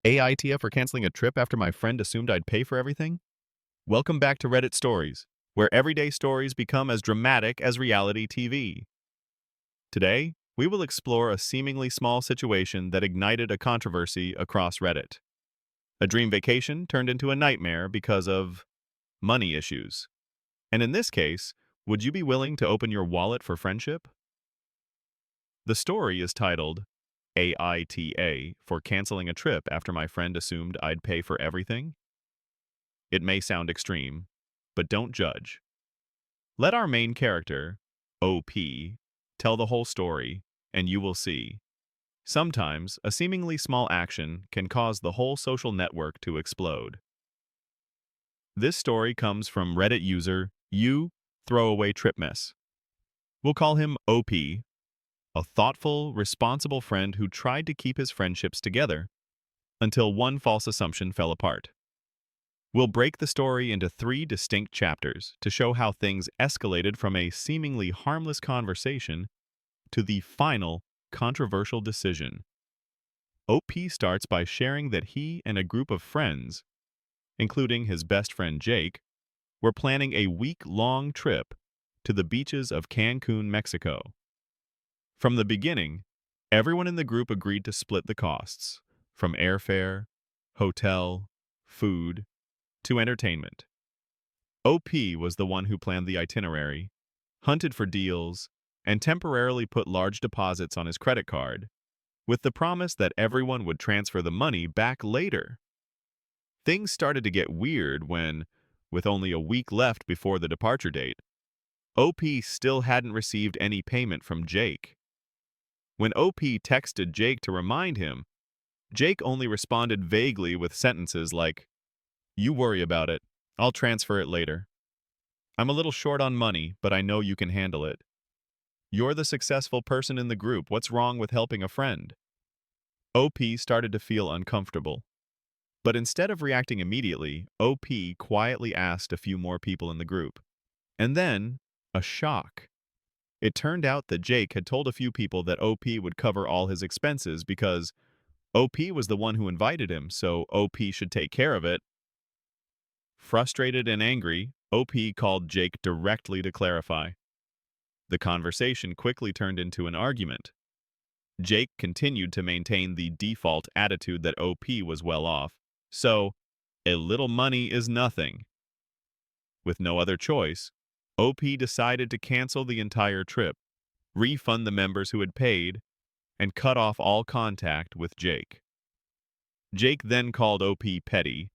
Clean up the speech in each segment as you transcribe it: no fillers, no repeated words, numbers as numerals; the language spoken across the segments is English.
AITA for canceling a trip after my friend assumed I'd pay for everything? Welcome back to Reddit Stories, where everyday stories become as dramatic as reality TV. Today, we will explore a seemingly small situation that ignited a controversy across Reddit. A dream vacation turned into a nightmare because of money issues. And in this case, would you be willing to open your wallet for friendship? The story is titled AITA for canceling a trip after my friend assumed I'd pay for everything. It may sound extreme, but don't judge. Let our main character, OP, tell the whole story, and you will see. Sometimes, a seemingly small action can cause the whole social network to explode. This story comes from Reddit user You Throwaway Trip Mess. We'll call him OP, a thoughtful, responsible friend who tried to keep his friendships together until one false assumption fell apart. We'll break the story into three distinct chapters to show how things escalated from a seemingly harmless conversation to the final, controversial decision. OP starts by sharing that he and a group of friends, including his best friend Jake, were planning a week-long trip to the beaches of Cancun, Mexico. From the beginning, everyone in the group agreed to split the costs, from airfare, hotel, food, to entertainment. OP was the one who planned the itinerary, hunted for deals, and temporarily put large deposits on his credit card, with the promise that everyone would transfer the money back later. Things started to get weird when, with only a week left before the departure date, OP still hadn't received any payment from Jake. When OP texted Jake to remind him, Jake only responded vaguely with sentences like, "You worry about it. I'll transfer it later. I'm a little short on money, but I know you can handle it. You're the successful person in the group. What's wrong with helping a friend?" OP started to feel uncomfortable. But instead of reacting immediately, OP quietly asked a few more people in the group. And then, a shock. It turned out that Jake had told a few people that OP would cover all his expenses because OP was the one who invited him, so OP should take care of it. Frustrated and angry, OP called Jake directly to clarify. The conversation quickly turned into an argument. Jake continued to maintain the default attitude that OP was well off, so a little money is nothing. With no other choice, OP decided to cancel the entire trip, refund the members who had paid, and cut off all contact with Jake. Jake then called OP petty.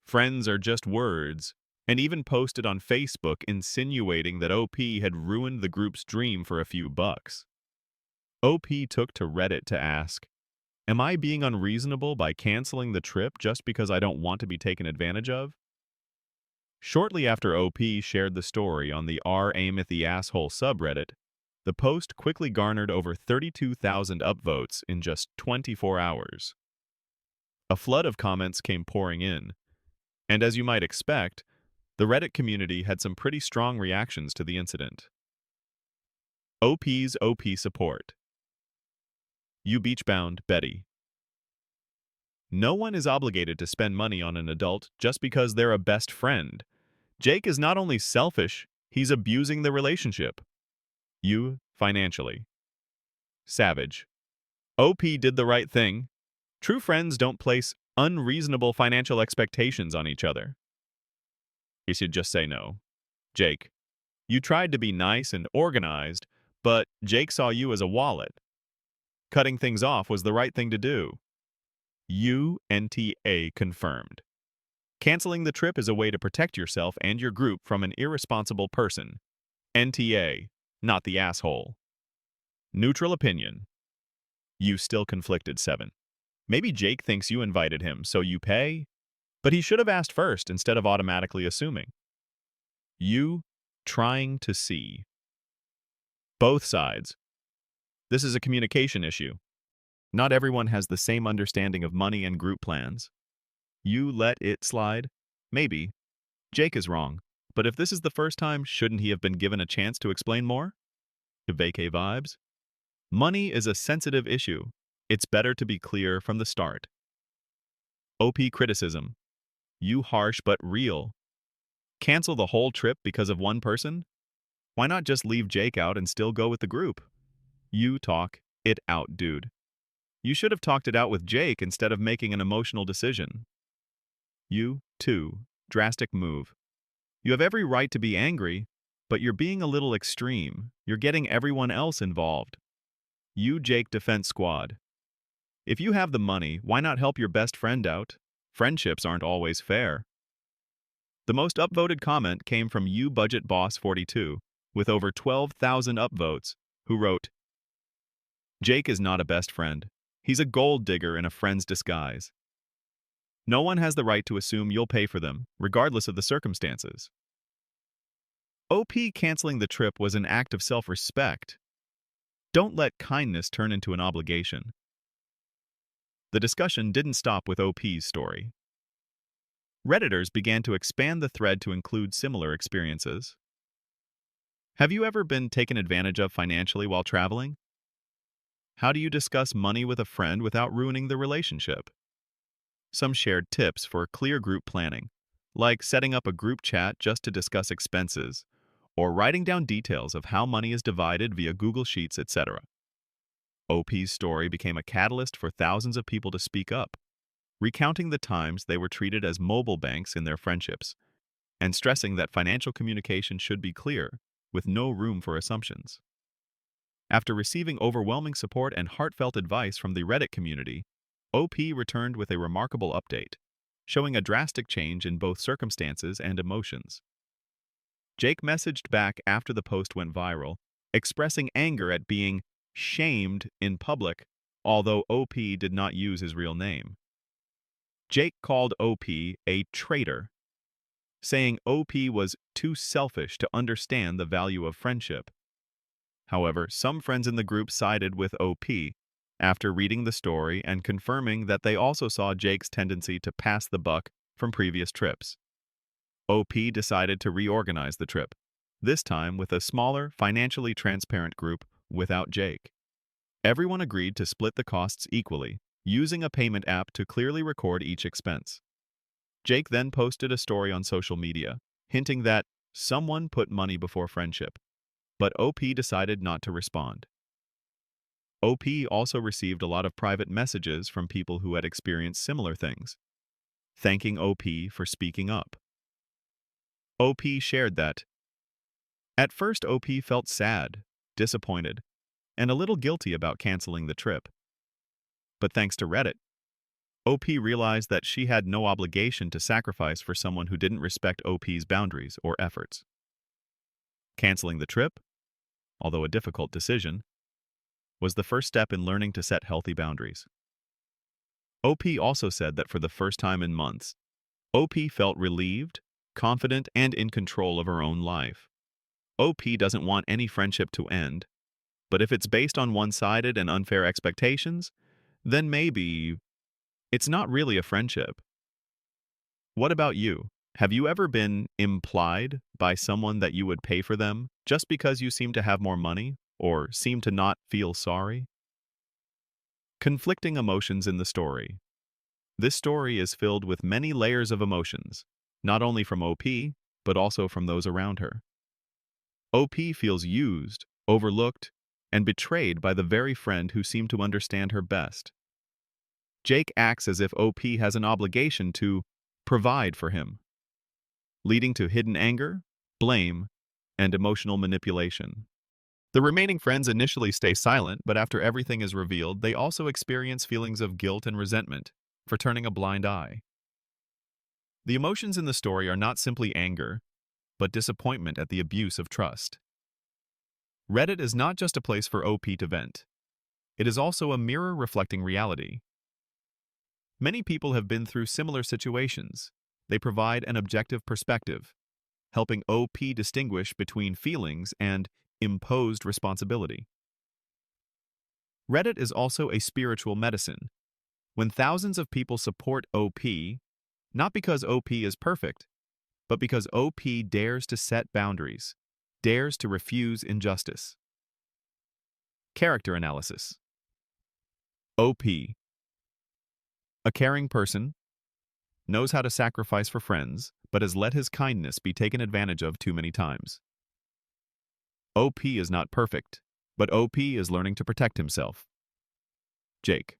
Friends are just words, and even posted on Facebook insinuating that OP had ruined the group's dream for a few bucks. OP took to Reddit to ask, "Am I being unreasonable by canceling the trip just because I don't want to be taken advantage of?" Shortly after OP shared the story on the r/Aim at the Asshole subreddit, the post quickly garnered over 32,000 upvotes in just 24 hours. A flood of comments came pouring in, and as you might expect, the Reddit community had some pretty strong reactions to the incident. OP's OP support. You beach-bound, Betty. No one is obligated to spend money on an adult just because they're a best friend. Jake is not only selfish, he's abusing the relationship. You, financially. Savage. OP did the right thing. True friends don't place unreasonable financial expectations on each other. You should just say no. Jake. You tried to be nice and organized, but Jake saw you as a wallet. Cutting things off was the right thing to do. UNTA confirmed. Canceling the trip is a way to protect yourself and your group from an irresponsible person. NTA, not the asshole. Neutral opinion. You still conflicted 7. Maybe Jake thinks you invited him, so you pay? But he should have asked first instead of automatically assuming. You trying to see. Both sides. This is a communication issue. Not everyone has the same understanding of money and group plans. You let it slide? Maybe. Jake is wrong. But if this is the first time, shouldn't he have been given a chance to explain more? Vacay vibes? Money is a sensitive issue. It's better to be clear from the start. OP criticism. You harsh but real. Cancel the whole trip because of one person? Why not just leave Jake out and still go with the group? You talk it out, dude. You should have talked it out with Jake instead of making an emotional decision. You, too. Drastic move. You have every right to be angry, but you're being a little extreme. You're getting everyone else involved. You, Jake Defense Squad. If you have the money, why not help your best friend out? Friendships aren't always fair. The most upvoted comment came from You Budget Boss 42, with over 12,000 upvotes, who wrote, Jake is not a best friend. He's a gold digger in a friend's disguise. No one has the right to assume you'll pay for them, regardless of the circumstances. OP canceling the trip was an act of self-respect. Don't let kindness turn into an obligation. The discussion didn't stop with OP's story. Redditors began to expand the thread to include similar experiences. Have you ever been taken advantage of financially while traveling? How do you discuss money with a friend without ruining the relationship? Some shared tips for clear group planning, like setting up a group chat just to discuss expenses, or writing down details of how money is divided via Google Sheets, etc. OP's story became a catalyst for thousands of people to speak up, recounting the times they were treated as mobile banks in their friendships, and stressing that financial communication should be clear, with no room for assumptions. After receiving overwhelming support and heartfelt advice from the Reddit community, OP returned with a remarkable update, showing a drastic change in both circumstances and emotions. Jake messaged back after the post went viral, expressing anger at being shamed in public, although OP did not use his real name. Jake called OP a traitor, saying OP was too selfish to understand the value of friendship. However, some friends in the group sided with OP after reading the story and confirming that they also saw Jake's tendency to pass the buck from previous trips. OP decided to reorganize the trip, this time with a smaller, financially transparent group without Jake. Everyone agreed to split the costs equally, using a payment app to clearly record each expense. Jake then posted a story on social media, hinting that someone put money before friendship, but OP decided not to respond. OP also received a lot of private messages from people who had experienced similar things, thanking OP for speaking up. OP shared that, at first OP felt sad, disappointed, and a little guilty about canceling the trip. But thanks to Reddit, OP realized that she had no obligation to sacrifice for someone who didn't respect OP's boundaries or efforts. Canceling the trip, although a difficult decision, was the first step in learning to set healthy boundaries. OP also said that for the first time in months, OP felt relieved, confident, and in control of her own life. OP doesn't want any friendship to end, but if it's based on one-sided and unfair expectations, then maybe it's not really a friendship. What about you? Have you ever been implied by someone that you would pay for them just because you seem to have more money or seem to not feel sorry? Conflicting emotions in the story. This story is filled with many layers of emotions, not only from OP, but also from those around her. OP feels used, overlooked, and betrayed by the very friend who seemed to understand her best. Jake acts as if OP has an obligation to provide for him, leading to hidden anger, blame, and emotional manipulation. The remaining friends initially stay silent, but after everything is revealed, they also experience feelings of guilt and resentment for turning a blind eye. The emotions in the story are not simply anger, but disappointment at the abuse of trust. Reddit is not just a place for OP to vent. It is also a mirror reflecting reality. Many people have been through similar situations. They provide an objective perspective, helping OP distinguish between feelings and imposed responsibility. Reddit is also a spiritual medicine. When thousands of people support OP, not because OP is perfect, but because OP dares to set boundaries, dares to refuse injustice. Character analysis. OP. A caring person, knows how to sacrifice for friends, but has let his kindness be taken advantage of too many times. OP is not perfect, but OP is learning to protect himself. Jake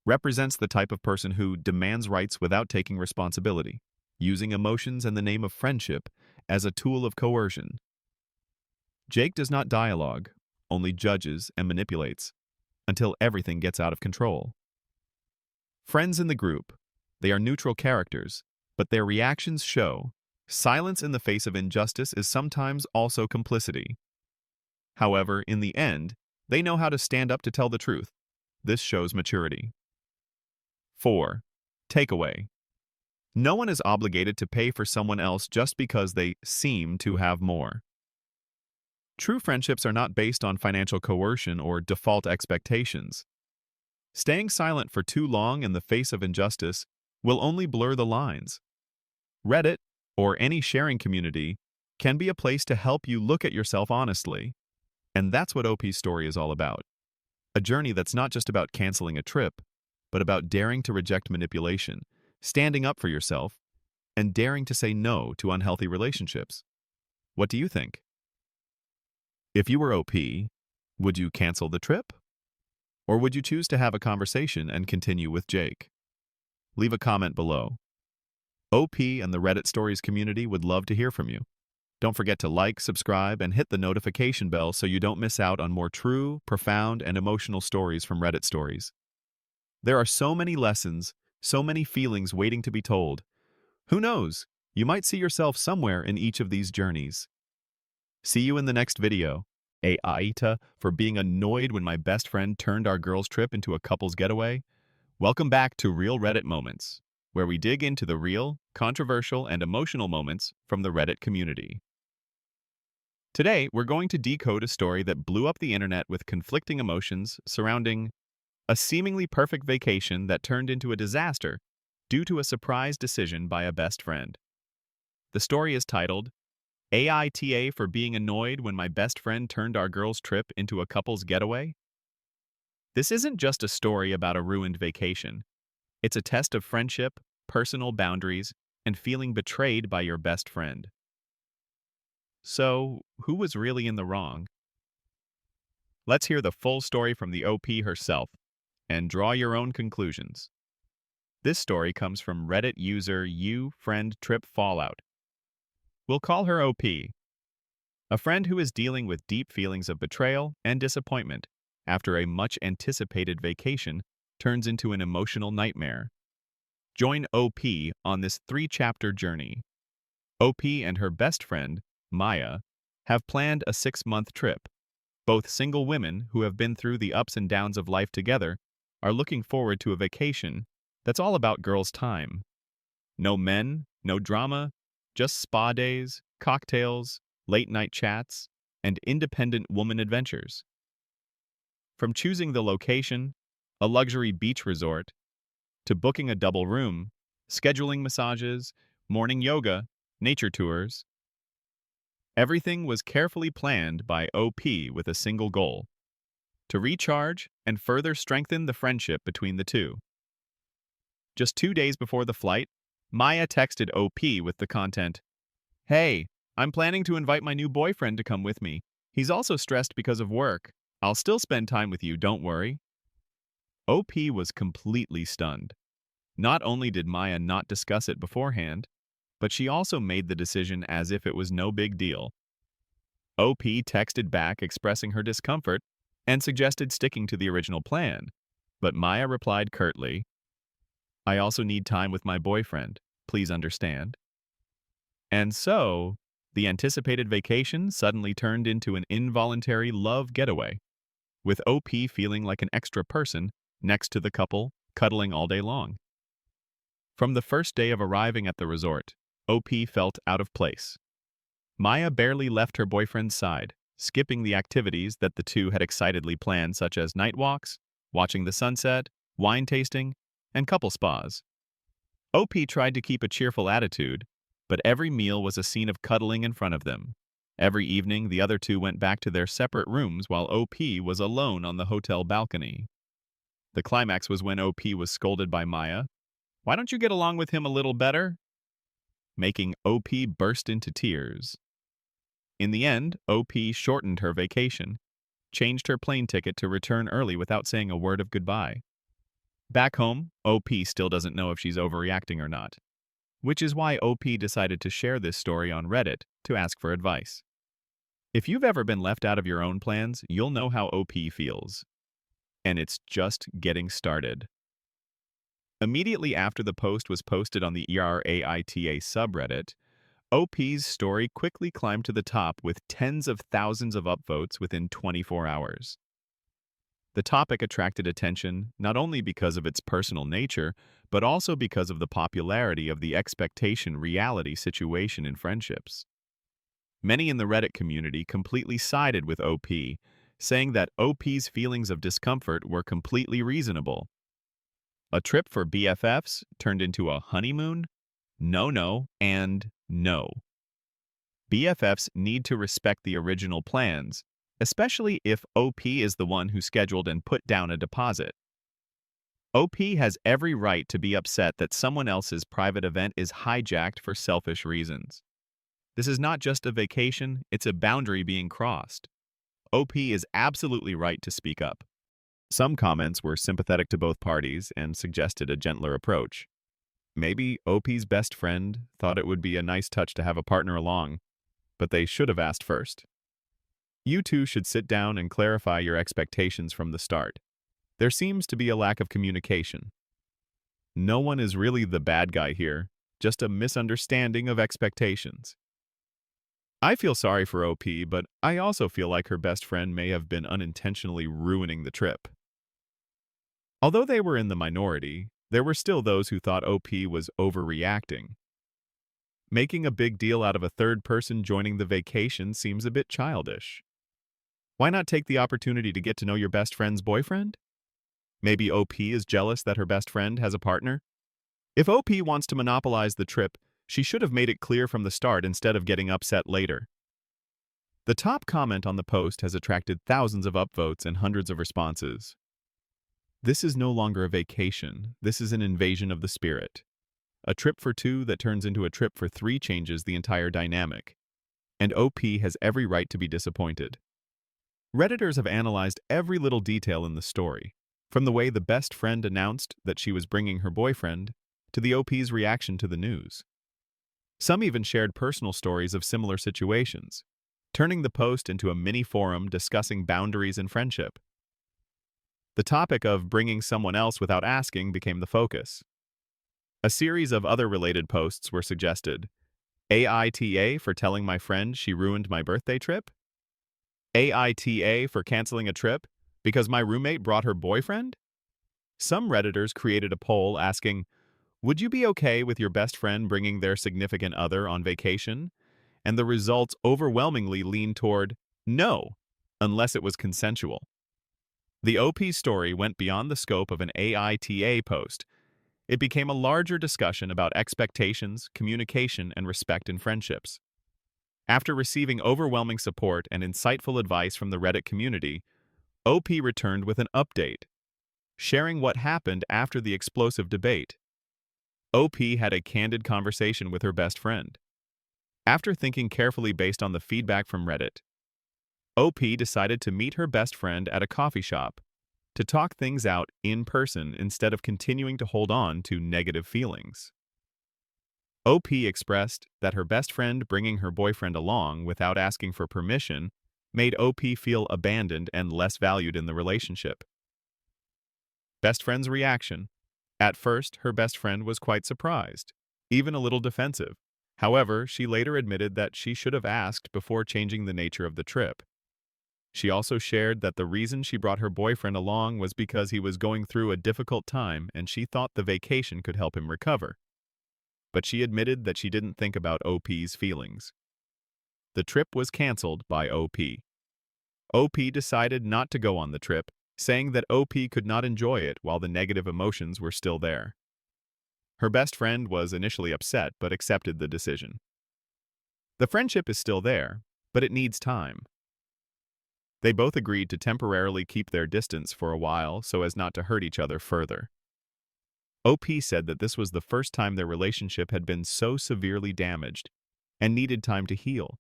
represents the type of person who demands rights without taking responsibility, using emotions and the name of friendship as a tool of coercion. Jake does not dialogue, only judges and manipulates, until everything gets out of control. Friends in the group, they are neutral characters, but their reactions show silence in the face of injustice is sometimes also complicity. However, in the end, they know how to stand up to tell the truth. This shows maturity. 4. Takeaway. No one is obligated to pay for someone else just because they seem to have more. True friendships are not based on financial coercion or default expectations. Staying silent for too long in the face of injustice will only blur the lines. Reddit, or any sharing community, can be a place to help you look at yourself honestly. And that's what OP's story is all about. A journey that's not just about canceling a trip, but about daring to reject manipulation, standing up for yourself, and daring to say no to unhealthy relationships. What do you think? If you were OP, would you cancel the trip? Or would you choose to have a conversation and continue with Jake? Leave a comment below. OP and the Reddit Stories community would love to hear from you. Don't forget to like, subscribe, and hit the notification bell so you don't miss out on more true, profound, and emotional stories from Reddit Stories. There are so many lessons, so many feelings waiting to be told. Who knows? You might see yourself somewhere in each of these journeys. See you in the next video. AITA for being annoyed when my best friend turned our girls' trip into a couple's getaway. Welcome back to Real Reddit Moments, where we dig into the real, controversial, and emotional moments from the Reddit community. Today, we're going to decode a story that blew up the internet with conflicting emotions surrounding a seemingly perfect vacation that turned into a disaster due to a surprise decision by a best friend. The story is titled, AITA for being annoyed when my best friend turned our girls' trip into a couple's getaway. This isn't just a story about a ruined vacation. It's a test of friendship, personal boundaries, and feeling betrayed by your best friend. So, who was really in the wrong? Let's hear the full story from the OP herself, and draw your own conclusions. This story comes from Reddit user ufriendtripfallout. We'll call her OP. A friend who is dealing with deep feelings of betrayal and disappointment after a much-anticipated vacation turns into an emotional nightmare. Join OP on this 3-chapter journey. OP and her best friend, Maya, have planned a 6-month trip. Both single women who have been through the ups and downs of life together are looking forward to a vacation that's all about girls' time. No men, no drama, just spa days, cocktails, late-night chats, and independent woman adventures. From choosing the location, a luxury beach resort, to booking a double room, scheduling massages, morning yoga, nature tours, everything was carefully planned by OP with a single goal: to recharge and further strengthen the friendship between the two. Just 2 days before the flight, Maya texted OP with the content, "Hey, I'm planning to invite my new boyfriend to come with me. He's also stressed because of work. I'll still spend time with you, don't worry." OP was completely stunned. Not only did Maya not discuss it beforehand, but she also made the decision as if it was no big deal. OP texted back expressing her discomfort and suggested sticking to the original plan, but Maya replied curtly, "I also need time with my boyfriend. Please understand." And so, the anticipated vacation suddenly turned into an involuntary love getaway, with OP feeling like an extra person next to the couple, cuddling all day long. From the first day of arriving at the resort, OP felt out of place. Maya barely left her boyfriend's side, skipping the activities that the two had excitedly planned, such as night walks, watching the sunset, wine tasting, and couple spas. OP tried to keep a cheerful attitude, but every meal was a scene of cuddling in front of them. Every evening, the other two went back to their separate rooms while OP was alone on the hotel balcony. The climax was when OP was scolded by Maya, Why don't you get along with him a little better? Making OP burst into tears. In the end, OP shortened her vacation, changed her plane ticket to return early without saying a word of goodbye. Back home, OP still doesn't know if she's overreacting or not, which is why OP decided to share this story on Reddit to ask for advice. If you've ever been left out of your own plans, you'll know how OP feels. And it's just getting started. Immediately after the post was posted on the AITA subreddit, OP's story quickly climbed to the top with tens of thousands of upvotes within 24 hours. The topic attracted attention not only because of its personal nature, but also because of the popularity of the expectation-reality situation in friendships. Many in the Reddit community completely sided with OP, saying that OP's feelings of discomfort were completely reasonable. A trip for BFFs turned into a honeymoon? No, and no. BFFs need to respect the original plans, especially if OP is the one who scheduled and put down a deposit. OP has every right to be upset that someone else's private event is hijacked for selfish reasons. This is not just a vacation, it's a boundary being crossed. OP is absolutely right to speak up. Some comments were sympathetic to both parties and suggested a gentler approach. Maybe OP's best friend thought it would be a nice touch to have a partner along, but they should have asked first. You two should sit down and clarify your expectations from the start. There seems to be a lack of communication. No one is really the bad guy here, just a misunderstanding of expectations. I feel sorry for OP, but I also feel like her best friend may have been unintentionally ruining the trip. Although they were in the minority, there were still those who thought OP was overreacting. Making a big deal out of a third person joining the vacation seems a bit childish. Why not take the opportunity to get to know your best friend's boyfriend? Maybe OP is jealous that her best friend has a partner? If OP wants to monopolize the trip, she should have made it clear from the start instead of getting upset later. The top comment on the post has attracted thousands of upvotes and hundreds of responses. This is no longer a vacation, this is an invasion of the spirit. A trip for two that turns into a trip for three changes the entire dynamic. And OP has every right to be disappointed. Redditors have analyzed every little detail in the story, from the way the best friend announced that she was bringing her boyfriend, to the OP's reaction to the news. Some even shared personal stories of similar situations, turning the post into a mini forum discussing boundaries in friendship. The topic of bringing someone else without asking became the focus. A series of other related posts were suggested. AITA for telling my friend she ruined my birthday trip? AITA for canceling a trip because my roommate brought her boyfriend? Some Redditors created a poll asking, would you be okay with your best friend bringing their significant other on vacation? And the results overwhelmingly leaned toward no, unless it was consensual. The OP story went beyond the scope of an AITA post. It became a larger discussion about expectations, communication, and respect in friendships. After receiving overwhelming support and insightful advice from the Reddit community, OP returned with an update, sharing what happened after the explosive debate. OP had a candid conversation with her best friend. After thinking carefully based on the feedback from Reddit, OP decided to meet her best friend at a coffee shop to talk things out in person instead of continuing to hold on to negative feelings. OP expressed that her best friend bringing her boyfriend along without asking for permission made OP feel abandoned and less valued in the relationship. Best friend's reaction. At first, her best friend was quite surprised, even a little defensive. However, she later admitted that she should have asked before changing the nature of the trip. She also shared that the reason she brought her boyfriend along was because he was going through a difficult time and she thought the vacation could help him recover. But she admitted that she didn't think about OP's feelings. The trip was canceled by OP. OP decided not to go on the trip, saying that OP could not enjoy it while the negative emotions were still there. Her best friend was initially upset but accepted the decision. The friendship is still there, but it needs time. They both agreed to temporarily keep their distance for a while so as not to hurt each other further. OP said that this was the first time their relationship had been so severely damaged and needed time to heal.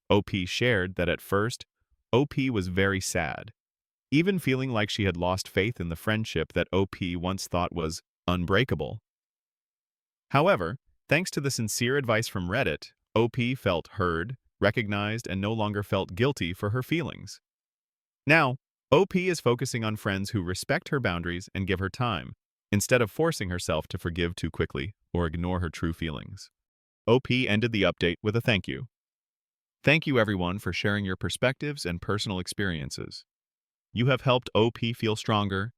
OP shared that at first, OP was very sad, even feeling like she had lost faith in the friendship that OP once thought was unbreakable. However, thanks to the sincere advice from Reddit, OP felt heard, recognized, and no longer felt guilty for her feelings. Now, OP is focusing on friends who respect her boundaries and give her time, instead of forcing herself to forgive too quickly or ignore her true feelings. OP ended the update with a thank you. Thank you everyone for sharing your perspectives and personal experiences. You have helped OP feel stronger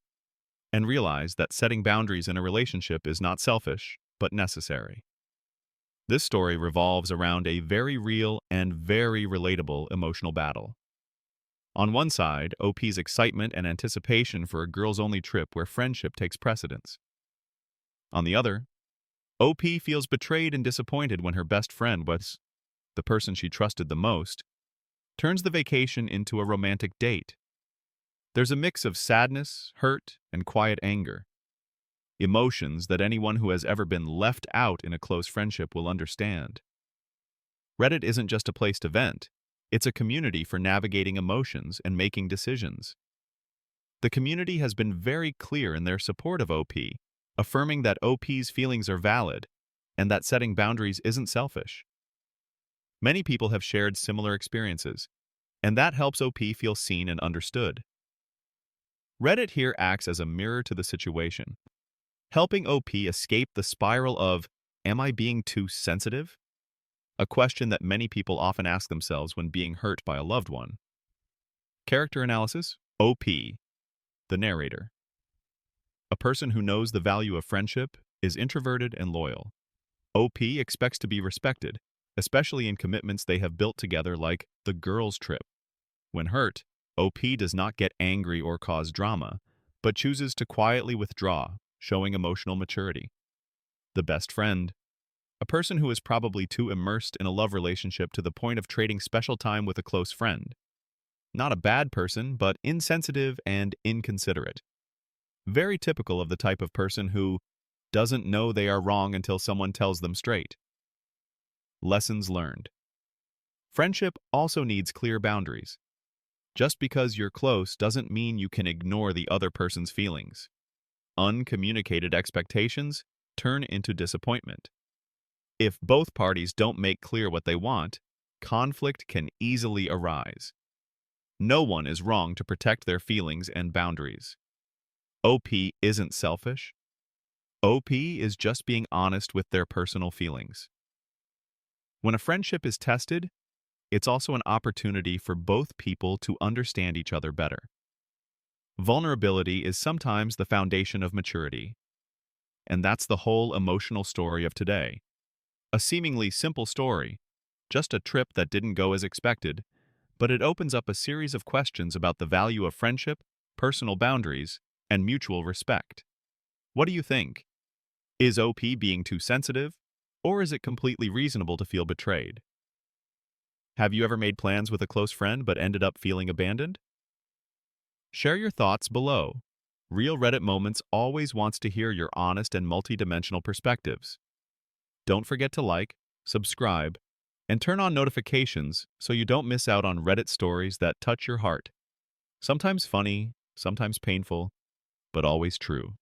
and realize that setting boundaries in a relationship is not selfish, but necessary. This story revolves around a very real and very relatable emotional battle. On one side, OP's excitement and anticipation for a girls-only trip where friendship takes precedence. On the other, OP feels betrayed and disappointed when her best friend, was the person she trusted the most, turns the vacation into a romantic date. There's a mix of sadness, hurt, and quiet anger. Emotions that anyone who has ever been left out in a close friendship will understand. Reddit isn't just a place to vent, it's a community for navigating emotions and making decisions. The community has been very clear in their support of OP, affirming that OP's feelings are valid and that setting boundaries isn't selfish. Many people have shared similar experiences, and that helps OP feel seen and understood. Reddit here acts as a mirror to the situation, helping OP escape the spiral of, "Am I being too sensitive?" A question that many people often ask themselves when being hurt by a loved one. Character analysis: OP, the narrator. A person who knows the value of friendship, is introverted and loyal. OP expects to be respected, especially in commitments they have built together like the girls' trip. When hurt, OP does not get angry or cause drama, but chooses to quietly withdraw, showing emotional maturity. The best friend. A person who is probably too immersed in a love relationship to the point of trading special time with a close friend. Not a bad person, but insensitive and inconsiderate. Very typical of the type of person who doesn't know they are wrong until someone tells them straight. Lessons learned. Friendship also needs clear boundaries. Just because you're close doesn't mean you can ignore the other person's feelings. Uncommunicated expectations turn into disappointment. If both parties don't make clear what they want, conflict can easily arise. No one is wrong to protect their feelings and boundaries. OP isn't selfish. OP is just being honest with their personal feelings. When a friendship is tested, it's also an opportunity for both people to understand each other better. Vulnerability is sometimes the foundation of maturity. And that's the whole emotional story of today. A seemingly simple story, just a trip that didn't go as expected, but it opens up a series of questions about the value of friendship, personal boundaries, and mutual respect. What do you think? Is OP being too sensitive, or is it completely reasonable to feel betrayed? Have you ever made plans with a close friend but ended up feeling abandoned? Share your thoughts below. Real Reddit Moments always wants to hear your honest and multidimensional perspectives. Don't forget to like, subscribe, and turn on notifications so you don't miss out on Reddit stories that touch your heart. Sometimes funny, sometimes painful, but always true.